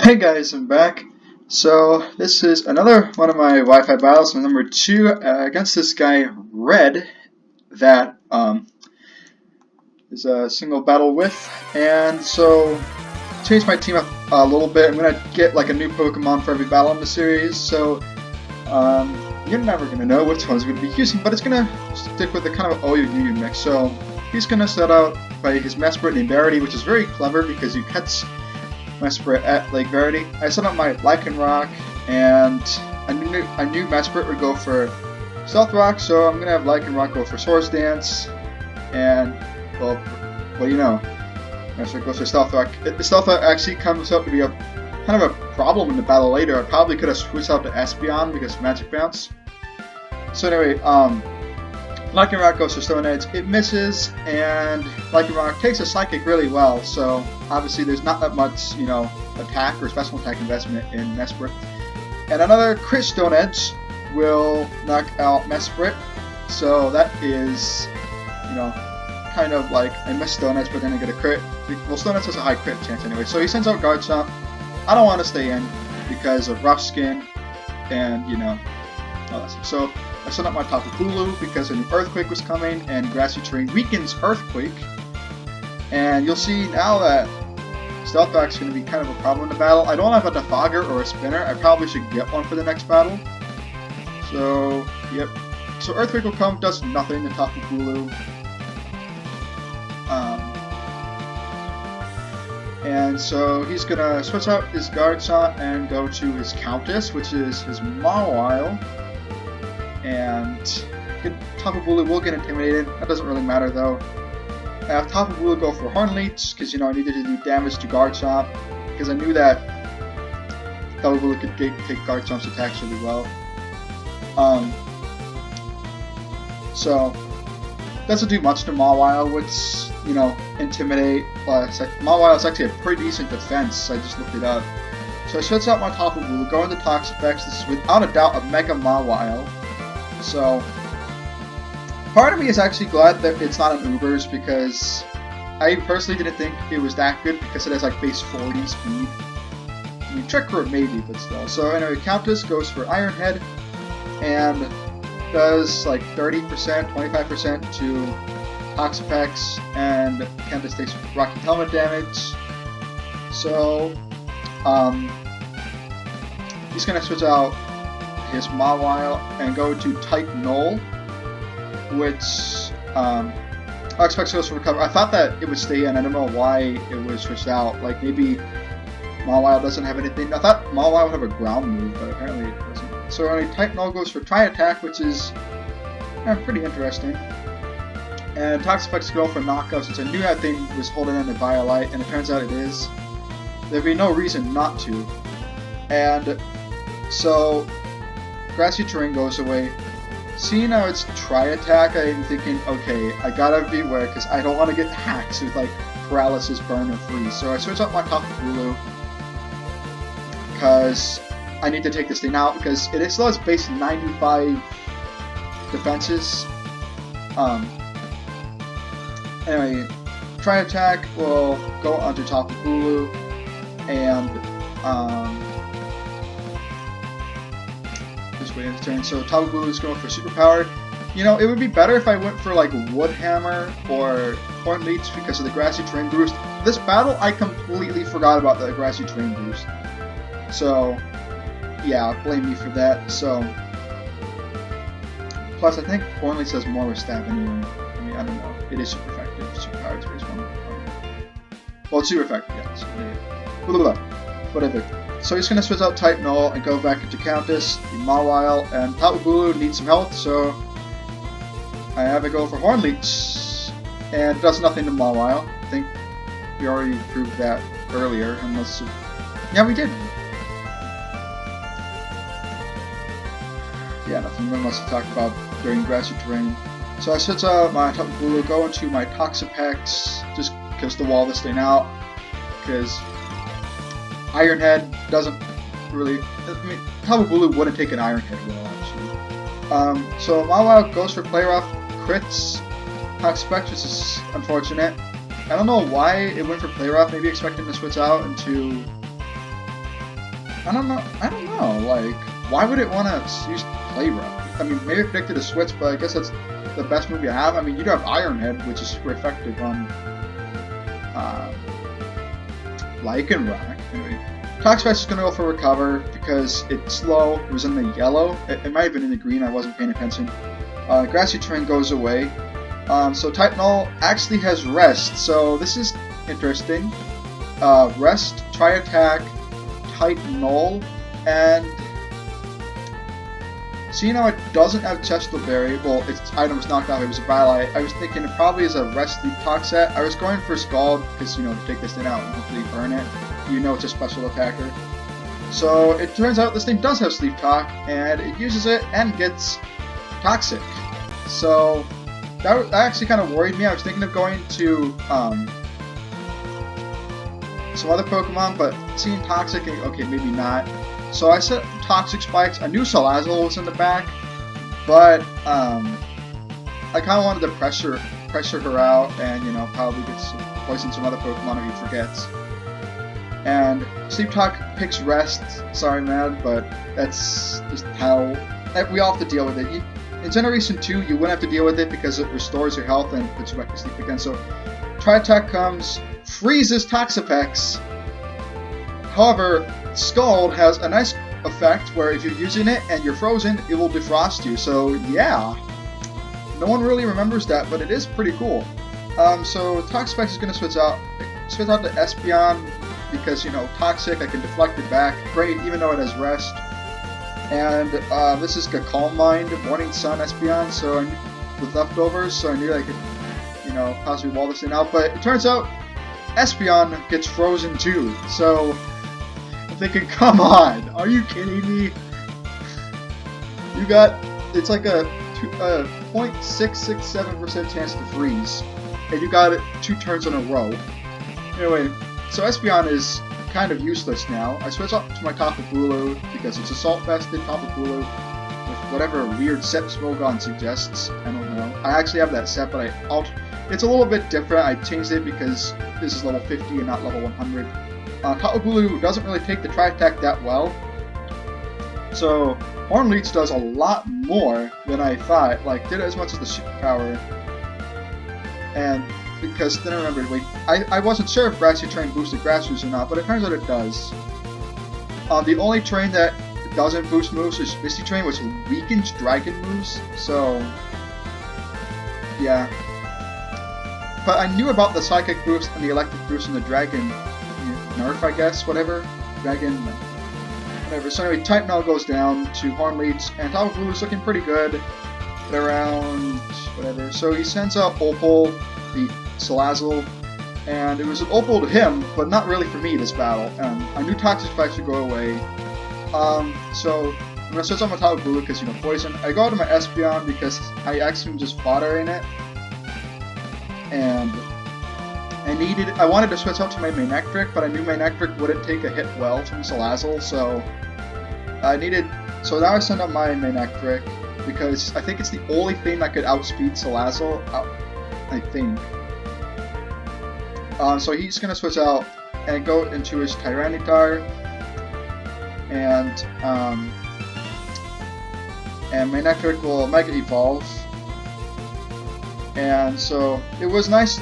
Hey guys, I'm back. So this is another one of my Wi-Fi battles, number 2 against this guy Red that is a single battle with. And so change my team up a little bit. I'm gonna get like a new Pokemon for every battle in the series. So you're never gonna know which ones we're gonna be using, but it's gonna stick with the kind of OU mix. So he's gonna set out by his Mesprit named Verity, which is very clever because you catch Mesprit at Lake Verity. I set up my Lycanroc, and I knew Mesprit would go for Stealth Rock, so I'm gonna have Lycanroc go for Swords Dance, and well, you know, Mesprit goes for Stealth Rock. The Stealth Rock actually comes up to be a kind of a problem in the battle later. I probably could have switched out to Espeon because of Magic Bounce. So anyway, Lycanroc goes for Stone Edge. It misses, and Lycanroc takes a Psychic really well, so obviously there's not that much, attack or special attack investment in Mesprit. And another crit Stone Edge will knock out Mesprit, so that is, kind of like I miss Stone Edge, but then I get a crit. Well, Stone Edge has a high crit chance anyway, so he sends out Garchomp. I don't want to stay in because of Rough Skin, and, all that stuff. So I set up my Tapu Bulu because I knew Earthquake was coming, and Grassy Terrain weakens Earthquake. And you'll see now that Stealth Rock's going to be kind of a problem in the battle. I don't have a Defogger or a Spinner. I probably should get one for the next battle. So, yep. So Earthquake will come, does nothing to Tapu Bulu. And so he's going to switch out his Garchomp and go to his Countess, which is his Mawile. And Tapu Bulu will get intimidated. That doesn't really matter though. I have Tapu Bulu go for Horn Leech because I needed to do damage to Garchomp because I knew that Tapu Bulu could take Garchomp's attacks really well. So doesn't do much to Mawile, which intimidate. Mawile is actually a pretty decent defense. I just looked it up. So I switch out my Tapu Bulu, go into Toxapex. This is without a doubt a Mega Mawile. So, part of me is actually glad that it's not an Ubers because I personally didn't think it was that good because it has like base 40 speed. I mean, Trick Room maybe, but still. So anyway, Countess goes for Iron Head and does like 30%, 25% to Toxapex, and Countess takes Rocky Helmet damage. So, he's gonna switch out his Mawile and go to Type Null, which Toxapex goes for Recover. I thought that it would stay in. I don't know why it was switched out. Like maybe Mawile doesn't have anything. I thought Mawile would have a ground move, but apparently it doesn't. So Type Null goes for Tri Attack, which is pretty interesting. And Toxapex go for Knockout since I knew that thing was holding in the Violite, and it turns out it is. There'd be no reason not to. And so Grassy Terrain goes away. Seeing how it's Tri-Attack, I'm thinking, okay, I gotta beware because I don't want to get hacked with like Paralysis, Burn, or Freeze. So I switch out my Tapu Bulu because I need to take this thing out because it still has base 95 defenses. Anyway, Tri-Attack will go onto Tapu Bulu and waiting his turn. So Tapu Bulu is going for Superpowered. It would be better if I went for like Wood Hammer or Horn Leech because of the Grassy Terrain boost. This battle, I completely forgot about the Grassy Terrain boost. So, yeah, blame me for that. So, plus I think Horn Leech has more of a stab anyway. I mean, I don't know. It is super effective. Superpowered is base 1. Well, it's super effective, yeah. So, whatever. So he's going to switch out Type Null and go back into Countess, the Mawile, and Tapu Bulu needs some health, so I have to go for Horn Leech, and it does nothing to Mawile. I think we already proved that earlier, unless... Yeah, we did! Yeah, nothing much to talk about during Grassy Terrain. So I switch out my Tapu Bulu, go into my Toxapex, just because to wall this thing out, because Iron Head doesn't really... I mean, Tapu Bulu wouldn't take an Iron Head well, actually. So Mawile goes for Play Rough, crits Toxapex, which is unfortunate. I don't know why it went for Play Rough, maybe expecting to switch out into I don't know, like, why would it want to use Play Rough? I mean, maybe it predicted a switch, but I guess that's the best move you have. I mean, you do have Iron Head, which is super effective on Lycanroc. Anyway, Toxapex is going to go for Recover because it's slow. It was in the yellow. It might have been in the green. I wasn't paying attention. Grassy Terrain goes away. So Type Null actually has Rest. So this is interesting. Rest, Tri-Attack, Type Null, and seeing how it doesn't have Chesto Berry, well, its item was knocked out, it was a battle, I was thinking it probably is a Rest Sleep Talk set. I was going for Scald because, you know, to take this thing out and hopefully burn it. You know it's a special attacker. So it turns out this thing does have Sleep Talk, and it uses it and gets Toxic. So that actually kind of worried me. I was thinking of going to some other Pokemon, but seeing Toxic, okay, maybe not. So I set Toxic Spikes. I knew Salazzle was in the back, but I kind of wanted to pressure her out, and, you know, probably poison some other Pokemon if he forgets. And Sleep Talk picks Rest. Sorry, man, but that's just how we all have to deal with it. In Generation 2, you wouldn't have to deal with it because it restores your health and puts you back to sleep again. So Tri-Attack comes, freezes Toxapex. However, Scald has a nice effect where if you're using it and you're frozen, it will defrost you. So yeah, no one really remembers that, but it is pretty cool. So Toxapex is going to switch out to Espeon because, you know, Toxic, I can deflect it back. Great, even though it has Rest. And this is a Calm Mind, Morning Sun Espeon, so with leftovers, so I knew I could, you know, possibly wall this thing out. But it turns out Espeon gets frozen too. So I'm thinking, come on, are you kidding me? You got, it's like a 0.667% chance to freeze, and you got it 2 turns in a row. Anyway, so Espeon is kind of useless now. I switch up to my Tapu Bulu because it's Assault Vested Tapu Bulu with whatever weird set Smogon suggests. I don't know. I actually have that set, but it's a little bit different. I changed it because this is level 50 and not level 100. Tapu Bulu doesn't really take the Tri-Attack that well, so Horn Leech does a lot more than I thought. Like, did it as much as the Superpower, and because then I remembered, wait, I wasn't sure if Grassy Terrain boosted Grass moves or not, but it turns out it does. The only terrain that doesn't boost moves is Misty Terrain, which weakens Dragon moves, so yeah. But I knew about the Psychic boost and the Electric boost and the Dragon nerf, I guess, whatever. Dragon, whatever. So anyway, Type Null goes down to Horn Leech, and Tapu Bulu's looking pretty good at around whatever. So he sends out Opal, the Salazzle, and it was an Opal to him, but not really for me this battle. I knew Toxic Spikes would go away. So I'm gonna switch on my Tapu Bulu because, you know, poison. I go to my Espeon because I actually just fodder in it, and I wanted to switch out to my Manectric, but I knew Manectric wouldn't take a hit well from Salazzle, so so now I send out my Manectric because I think it's the only thing that could outspeed Salazzle. I think. So he's gonna switch out and go into his Tyranitar, and Manectric will Mega Evolve. And so it's nice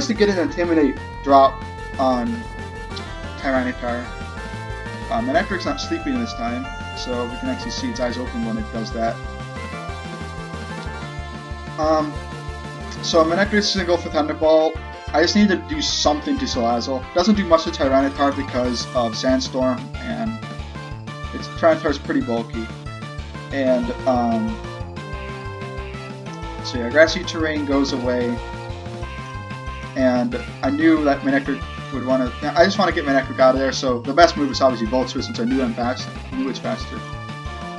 to get an Intimidate drop on Tyranitar. Manectric's not sleeping this time, so we can actually see its eyes open when it does that. So Manectric's gonna go for Thunderbolt. I just need to do something to Salazzle. Doesn't do much to Tyranitar because of Sandstorm, and Tyranitar's pretty bulky. And so yeah, Grassy Terrain goes away, and I knew that Manectric would want to. I just want to get Manectric out of there. So the best move is obviously Volt Switch, since I knew it's faster.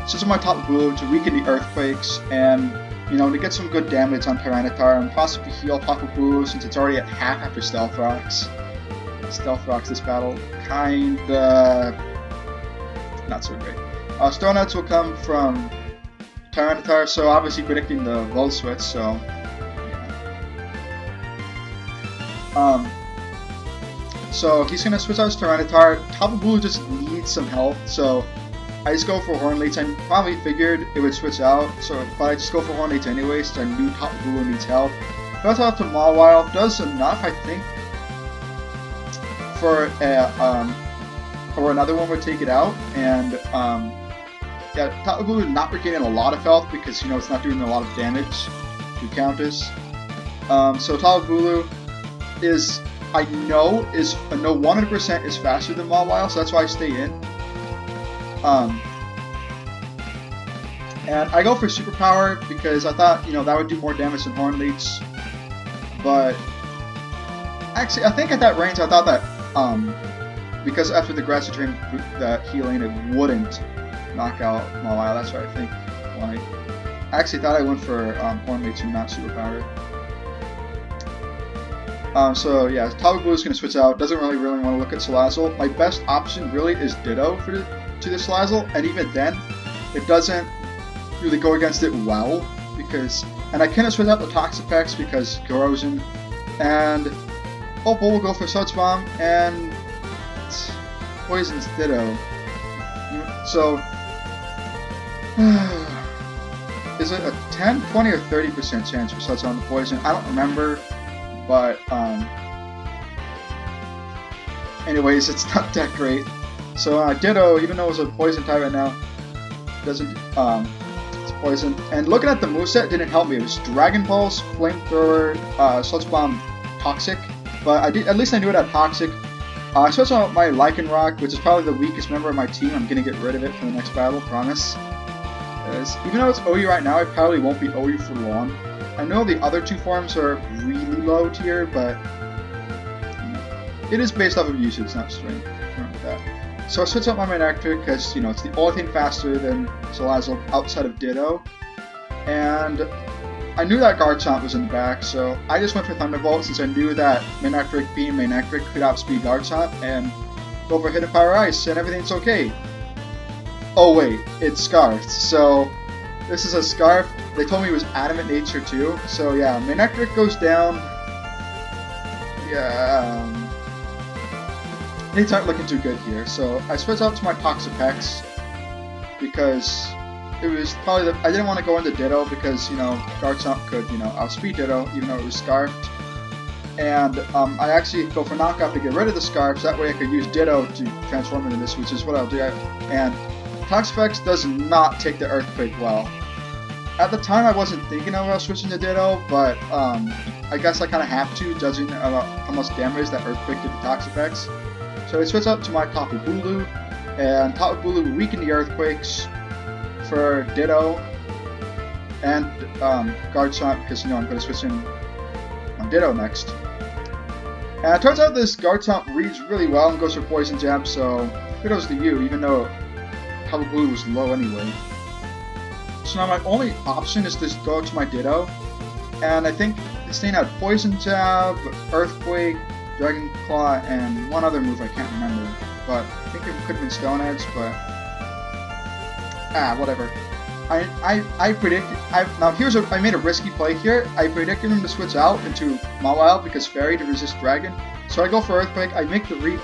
So it's my Tapu Bulu to weaken the Earthquakes, and, you know, to get some good damage on Tyranitar and possibly heal Tapu Bulu since it's already at half after Stealth Rocks. Stealth Rocks this battle, kinda not so great. Stone Edge will come from Tyranitar, so obviously predicting the Volt Switch, so yeah. So he's gonna switch out his Tyranitar. Tapu Bulu just needs needs some health, so I just go for Horn Leech. I probably figured it would switch out, but I just go for Horn Leech anyway, since I knew Tapu Bulu needs help. Goes out to Mawile, does enough, I think, for another one would take it out, and yeah, Tapu Bulu not regaining a lot of health because, you know, it's not doing a lot of damage to Countess. So Tapu Bulu is, I know 100% is faster than Mawile, so that's why I stay in. And I go for Superpower because I thought, you know, that would do more damage than Horn Leech. But actually, I think at that range, I thought that because after the Grassy Terrain, that healing, it wouldn't knock out Mawile. That's what I think. Why? I actually thought I went for Horn Leech and not Superpower. So yeah, Tapu Bulu is going to switch out. Doesn't really want to look at Salazzle. My best option really is Ditto to the Salazzle, and even then, it doesn't really go against it well because. And I cannot switch out the Toxapex because Corrosion, and Opal will go for Suds Bomb and Poison's Ditto. So, is it a 10, 20, or 30% chance for Suds Bomb to Poison? I don't remember. But, anyways, it's not that great. So, Ditto, even though it's a poison type right now, doesn't, it's poison. And looking at the moveset didn't help me. It was Dragon Pulse, Flamethrower, Sludge Bomb, Toxic. But at least I knew it had Toxic. I switched out my Lycanroc, which is probably the weakest member of my team. I'm gonna get rid of it for the next battle, promise. Even though it's OU right now, it probably won't be OU for long. I know the other two forms are really low tier, but it is based off of usage, not strength. Remember that. So I switched out my Manectric because, you know, it's the only thing faster than Salazzle outside of Ditto. And I knew that Garchomp was in the back, so I just went for Thunderbolt since I knew that Manectric being Manectric could outspeed Garchomp and go for Hidden Power Ice and everything's okay. Oh wait, it's Scarfed. So this is a Scarf. They told me it was Adamant Nature too, so yeah, Manectric goes down. Yeah, things aren't looking too good here, so I switched out to my Toxapex because it was probably I didn't want to go into Ditto because, you know, Garchomp could, you know, outspeed Ditto even though it was Scarfed. And I actually go for Knockout to get rid of the Scarfs, that way I could use Ditto to transform into this, which is what I'll do. And Toxapex does not take the Earthquake well. At the time, I wasn't thinking about switching to Ditto, but I guess I kind of have to, judging how much damage that Earthquake did to Toxapex. So I switched up to my Tapu Bulu, and Tapu Bulu will weaken the Earthquakes for Ditto and Garchomp, because, you know, I'm going to switch in on Ditto next. And it turns out this Garchomp reads really well and goes for Poison Jab, so kudos to you, even though Tapu Bulu was low anyway. So now my only option is to go to my Ditto, and I think this thing had Poison Jab, Earthquake, Dragon Claw, and one other move I can't remember, but I think it could have been Stone Edge, but whatever. I made a risky play here. I predicted him to switch out into Mawile because Fairy to resist Dragon, so I go for Earthquake. I make the read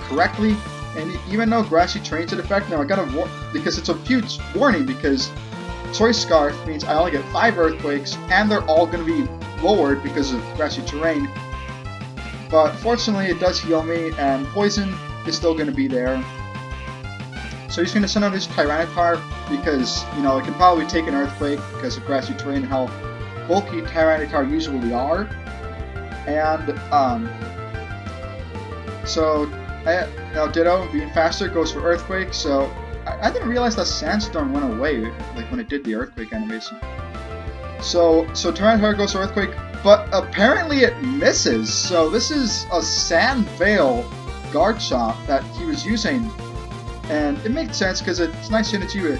correctly, and even though Grassy Terrain's in effect, now I gotta because it's a huge warning because Choice Scarf means I only get 5 Earthquakes, and they're all going to be lowered because of Grassy Terrain. But fortunately, it does heal me, and Poison is still going to be there. So he's going to send out his Tyranitar because, you know, it can probably take an Earthquake because of Grassy Terrain and how bulky Tyranitar usually are. And, so, now Ditto, being faster, goes for Earthquake, so I didn't realize that Sandstorm went away, like when it did the Earthquake animation. So Tyranitar goes for Earthquake, but apparently it misses. So this is a Sand Veil Garchomp that he was using, and it makes sense because it's nice synergy with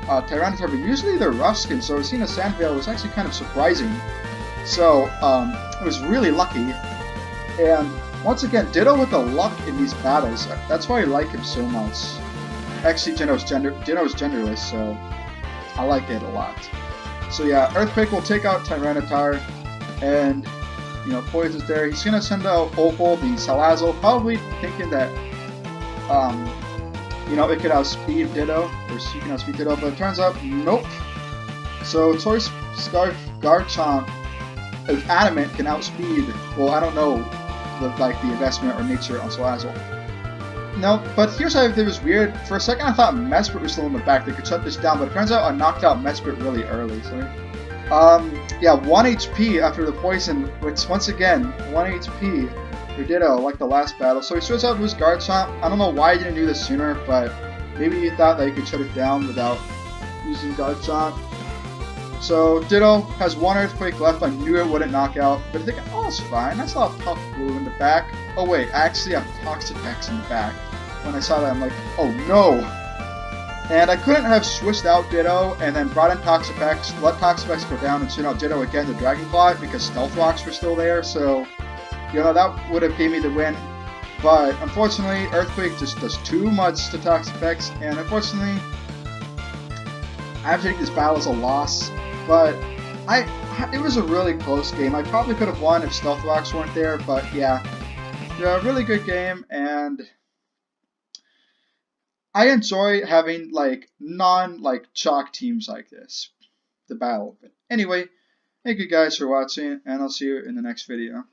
Tyranitar, but usually they're rough skin, so seeing a Sand Veil was actually kind of surprising. So it was really lucky, and once again, Ditto with the luck in these battles. That's why I like him so much. Actually, Ditto's genderless, so I like it a lot. So yeah, Earthquake will take out Tyranitar, and, you know, Poison's there. He's gonna send out Opal, the Salazzle, probably thinking that you know, it could outspeed Ditto, or she can outspeed Ditto, but it turns out, nope. So Toy Scarf Garchomp, if Adamant can outspeed, well, I don't know, the investment or nature on Salazzle. No, but here's how it was weird. For a second, I thought Mesprit was still in the back. They could shut this down, but it turns out I knocked out Mesprit really early. So, yeah, 1 HP after the poison, which once again, 1 HP for Ditto, like the last battle. So he switched out to his Garchomp. I don't know why he didn't do this sooner, but maybe he thought that he could shut it down without using Garchomp. So Ditto has 1 Earthquake left. I knew it wouldn't knock out, but thinking, oh, it's fine. I saw a Puff Blue in the back. Oh wait, I actually have Toxapex in the back. When I saw that, I'm like, oh no! And I couldn't have switched out Ditto and then brought in Toxapex, let Toxapex go down and send out Ditto again to Dragon Claw because Stealth Rocks were still there, so, you know, that would have gave me the win. But unfortunately, Earthquake just does too much to Toxapex, and unfortunately, I have to take this battle as a loss. But it was a really close game. I probably could have won if Stealth Rocks weren't there, but yeah, really good game, and I enjoy having non-chalk teams like this, the battle of it. Anyway, thank you guys for watching, and I'll see you in the next video.